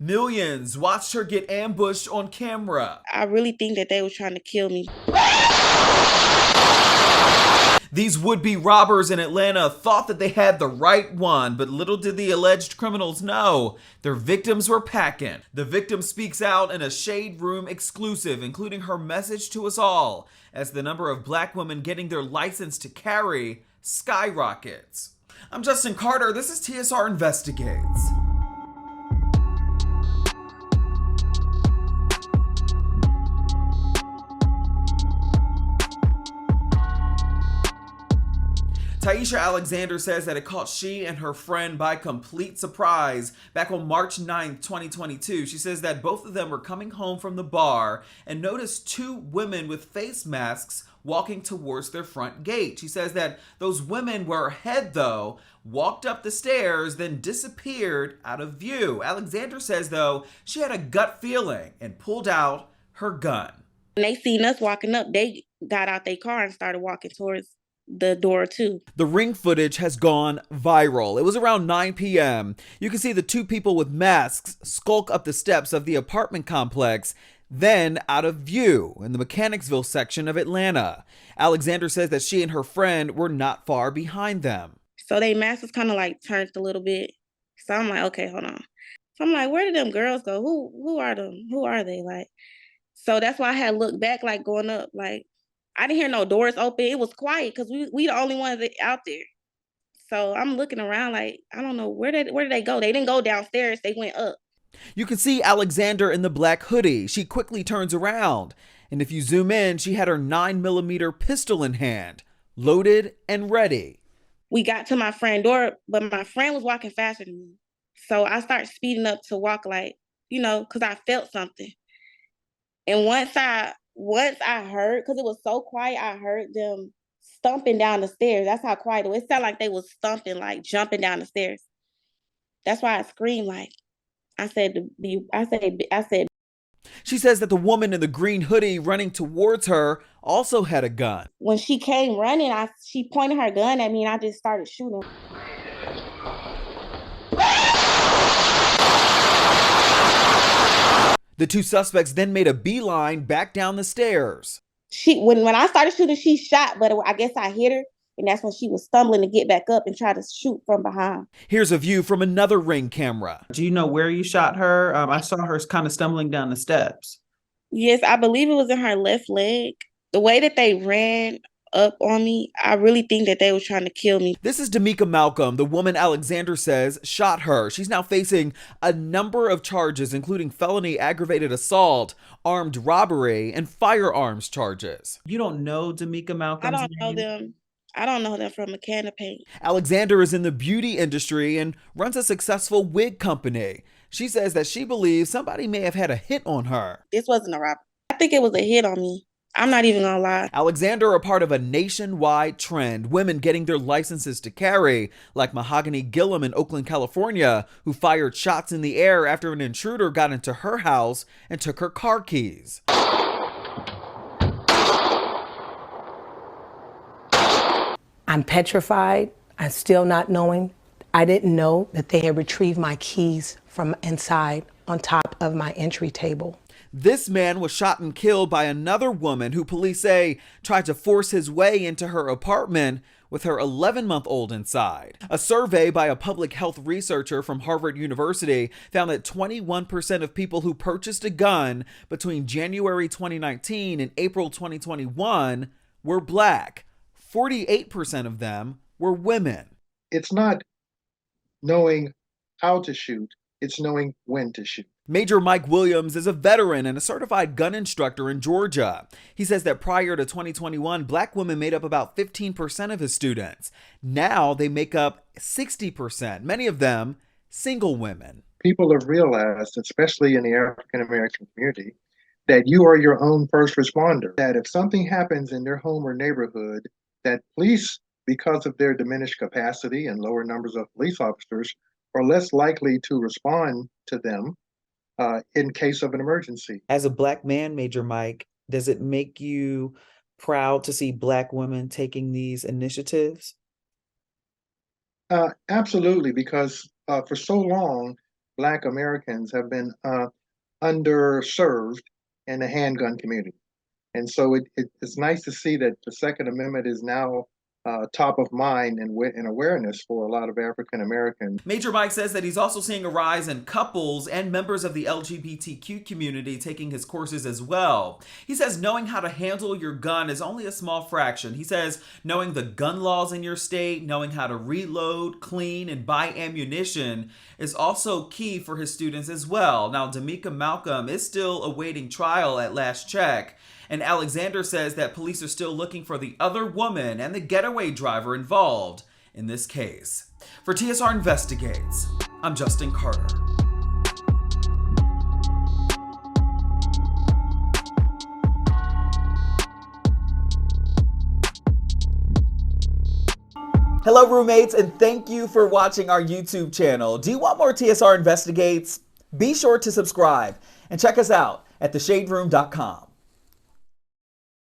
Millions watched her get ambushed on camera. I really think that they were trying to kill me. These would-be robbers in Atlanta thought that they had the right one, but little did the alleged criminals know their victims were packing. The victim speaks out in a Shade Room exclusive, including her message to us all as the number of black women getting their license to carry skyrockets. I'm Justin Carter. This is TSR Investigates. Tyesha Alexander says that it caught she and her friend by complete surprise back on March 9th, 2022. She says that both of them were coming home from the bar and noticed two women with face masks walking towards their front gate. She says that those women were ahead though, walked up the stairs, then disappeared out of view. Alexander says though, she had a gut feeling and pulled out her gun. When they seen us walking up, they got out their car and started walking towards the door too. The ring footage has gone viral. It was around 9 p.m. You can see the two people with masks skulk up the steps of the apartment complex, then out of view in the Mechanicsville section of Atlanta. Alexander says that she and her friend were not far behind them. So they masks was kind of like turned a little bit. So I'm like, okay, hold on. So I'm like, where did them girls go? Who are them? Who are they? Like, so that's why I had looked back, like going up, like I didn't hear no doors open. It was quiet because we the only ones out there. So I'm looking around like, I don't know, where did they go? They didn't go downstairs. They went up. You can see Alexander in the black hoodie. She quickly turns around. And if you zoom in, she had her 9mm pistol in hand, loaded and ready. We got to my friend's door, but my friend was walking faster than me. So I started speeding up to walk like, because I felt something. And once I heard, because it was so quiet, I heard them stomping down the stairs. That's how quiet it was. It sounded like they was stomping, like jumping down the stairs. That's why I screamed, like, I said. She says that the woman in the green hoodie running towards her also had a gun. When she came running, she pointed her gun at me and I just started shooting. The two suspects then made a beeline back down the stairs. When I started shooting, she shot, but I guess I hit her, and that's when she was stumbling to get back up and try to shoot from behind. Here's a view from another ring camera. Do you know where you shot her? I saw her kind of stumbling down the steps. Yes, I believe it was in her left leg. The way that they ran up on me, I really think that they were trying to kill me. This is Damika Malcolm, the woman Alexander says shot her. She's now facing a number of charges, including felony aggravated assault, armed robbery, and firearms charges. You don't know Damika Malcolm's name? I don't know them from a can of paint. Alexander is in the beauty industry and runs a successful wig company. She says that she believes somebody may have had a hit on her. This wasn't a robbery. I think it was a hit on me. I'm not even gonna lie. Alexander are part of a nationwide trend, women getting their licenses to carry, like Mahogany Gillum in Oakland, California, who fired shots in the air after an intruder got into her house and took her car keys. I'm petrified. I'm still not knowing. I didn't know that they had retrieved my keys from inside on top of my entry table. This man was shot and killed by another woman who police say tried to force his way into her apartment with her 11-month-old inside. A survey by a public health researcher from Harvard University found that 21% of people who purchased a gun between January 2019 and April 2021 were black. 48% of them were women. It's not knowing how to shoot, it's knowing when to shoot. Major Mike Williams is a veteran and a certified gun instructor in Georgia. He says that prior to 2021, black women made up about 15% of his students. Now they make up 60%, many of them single women. People have realized, especially in the African American community, that you are your own first responder. That if something happens in their home or neighborhood, that police, because of their diminished capacity and lower numbers of police officers, are less likely to respond to them in case of an emergency. As a black man, Major Mike, does it make you proud to see black women taking these initiatives? Absolutely, because for so long, Black Americans have been underserved in the handgun community. And so it's nice to see that the Second Amendment is now top of mind and awareness for a lot of African Americans. Major Mike says that he's also seeing a rise in couples and members of the LGBTQ community taking his courses as well. He says knowing how to handle your gun is only a small fraction. He says knowing the gun laws in your state, knowing how to reload, clean, and buy ammunition is also key for his students as well. Now, Damika Malcolm is still awaiting trial at last check. And Alexander says that police are still looking for the other woman and the getaway driver involved in this case. For TSR Investigates, I'm Justin Carter. Hello, roommates, and thank you for watching our YouTube channel. Do you want more TSR Investigates? Be sure to subscribe and check us out at theshaderoom.com.